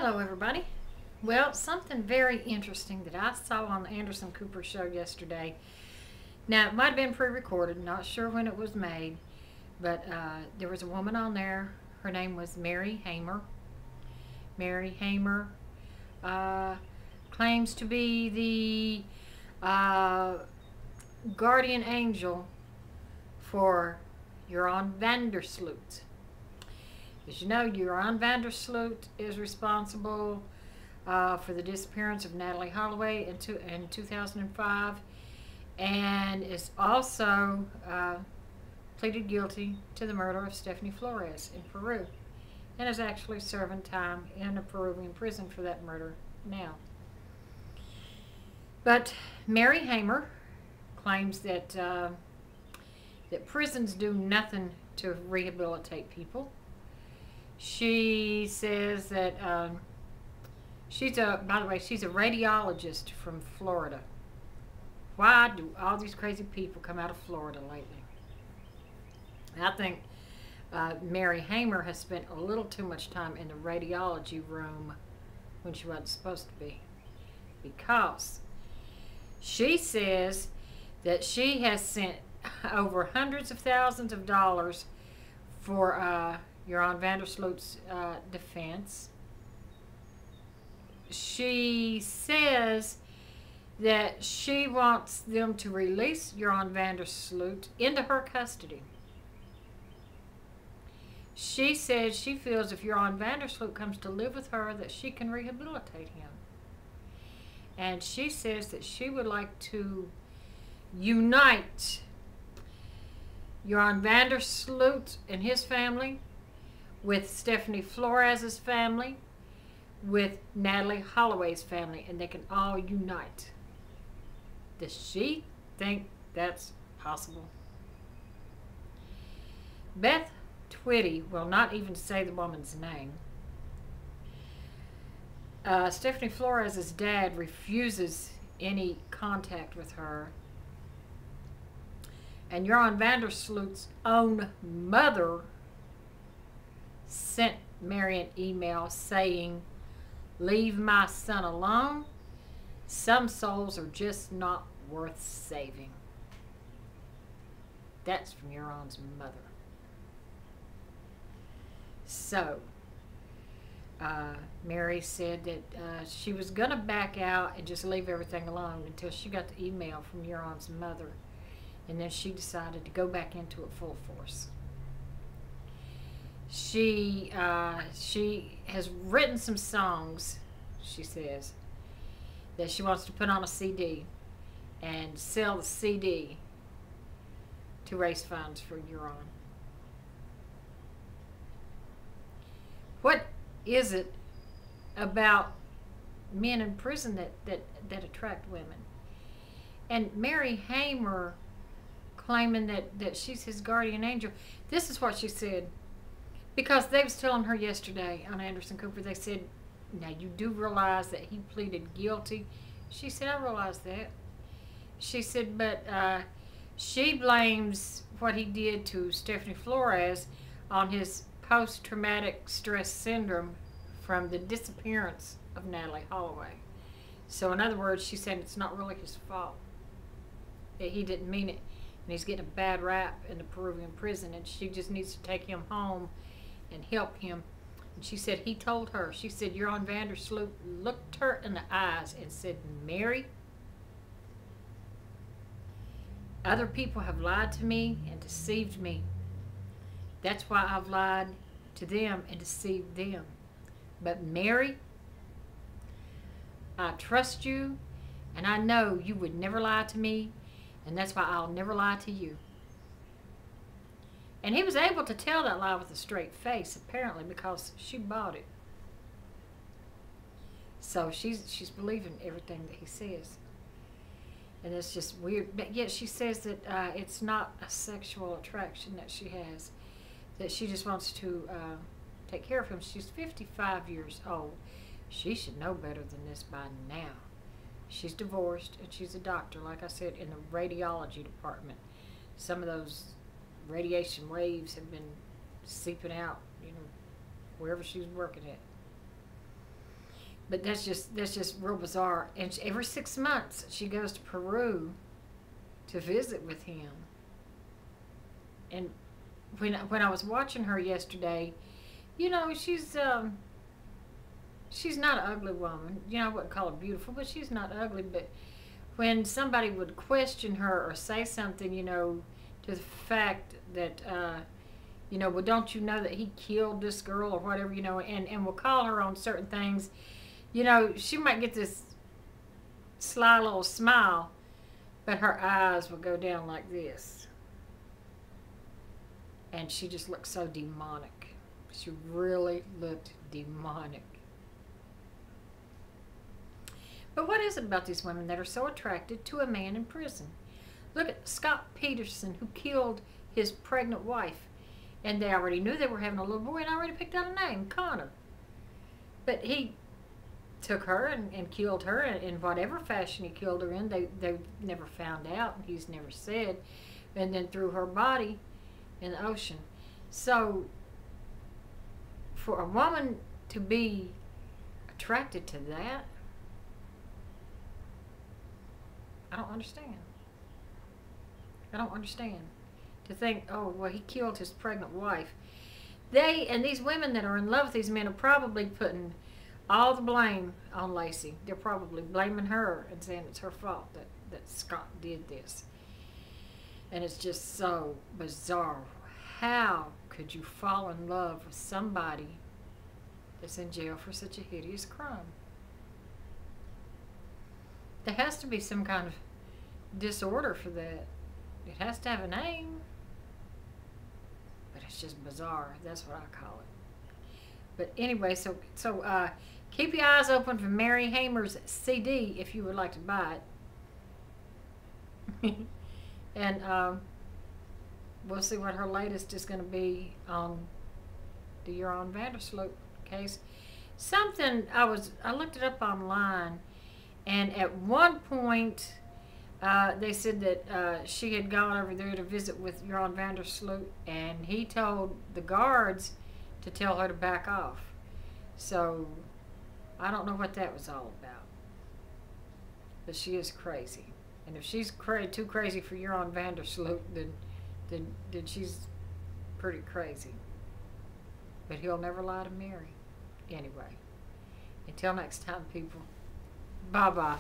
Hello, everybody. Well, something very interesting that I saw on the Anderson Cooper show yesterday. Now, it might have been pre-recorded, not sure when it was made, but there was a woman on there. Her name was Mary Hamer. Mary Hamer claims to be the guardian angel for Joran VanDersloot. As you know, Joran VanDersloot is responsible for the disappearance of Natalie Holloway in 2005, and is also pleaded guilty to the murder of Stephanie Flores in Peru, and is actually serving time in a Peruvian prison for that murder now. But Mary Hamer claims that that prisons do nothing to rehabilitate people. She says that by the way, she's a radiologist from Florida. Why do all these crazy people come out of Florida lately? I think Mary Hamer has spent a little too much time in the radiology room when she wasn't supposed to be, because she says that she has sent over hundreds of thousands of dollars for Joran VanDersloot's defense. She says that she wants them to release Joran VanDersloot into her custody. She says she feels if Joran VanDersloot comes to live with her that she can rehabilitate him. And she says that she would like to unite Joran VanDersloot and his family with Stephanie Flores' family, with Natalie Holloway's family, and they can all unite. Does she think that's possible? Beth Twitty will not even say the woman's name. Stephanie Flores' dad refuses any contact with her. And Joran VanDersloot's own mother sent Mary an email saying, "Leave my son alone. Some souls are just not worth saving." That's from Joran's mother. So, Mary said that she was going to back out and just leave everything alone until she got the email from Joran's mother. And then she decided to go back into it full force. She has written some songs, she says, that she wants to put on a CD and sell the CD to raise funds for Joran. What is it about men in prison that attract women? And Mary Hamer claiming that she's his guardian angel. This is what she said. Because they was telling her yesterday on Anderson Cooper, they said, "Now you do realize that he pleaded guilty?" She said, "I realize that." She said, but she blames what he did to Stephanie Flores on his post-traumatic stress syndrome from the disappearance of Natalie Holloway. So in other words, she said it's not really his fault. That he didn't mean it. And he's getting a bad rap in the Peruvian prison, and she just needs to take him home and help him. And she said he told her, she said Joran VanDersloot looked her in the eyes and said, "Mary, other people have lied to me and deceived me. That's why I've lied to them and deceived them. But Mary, I trust you, and I know you would never lie to me, and that's why I'll never lie to you." And he was able to tell that lie with a straight face, apparently, because she bought it. So she's believing everything that he says. And it's just weird. But yet she says that it's not a sexual attraction that she has, that she just wants to take care of him. She's 55 years old. She should know better than this by now. She's divorced, and she's a doctor, like I said, in the radiology department. Some of those radiation waves have been seeping out, wherever she's working at. But that's just real bizarre. And every 6 months she goes to Peru to visit with him. And when I was watching her yesterday, she's not an ugly woman. I wouldn't call her beautiful, but she's not ugly. But when somebody would question her or say something, to the fact that, well, don't you know that he killed this girl or whatever, and will call her on certain things, she might get this sly little smile, but her eyes will go down like this. And she just looked so demonic. She really looked demonic. But what is it about these women that are so attracted to a man in prison? Look at Scott Peterson, who killed his pregnant wife. And they already knew they were having a little boy and already picked out a name, Connor. But he took her and killed her in whatever fashion he killed her in. They never found out, and he's never said. And then threw her body in the ocean. So for a woman to be attracted to that, I don't understand. I don't understand. To think, oh, well, he killed his pregnant wife. These women that are in love with these men are probably putting all the blame on Lacey. They're probably blaming her and saying it's her fault that Scott did this. And it's just so bizarre. How could you fall in love with somebody that's in jail for such a hideous crime? There has to be some kind of disorder for that. It has to have a name. But it's just bizarre. That's what I call it. But anyway, so keep your eyes open for Mary Hamer's CD if you would like to buy it. And we'll see what her latest is going to be on the VanDersloot case. Something I looked it up online, and at one point they said that she had gone over there to visit with VanDersloot, and he told the guards to tell her to back off. So I don't know what that was all about. But she is crazy. And if she's too crazy for VanDersloot, then she's pretty crazy. But he'll never lie to Mary. Anyway, until next time, people. Bye-bye.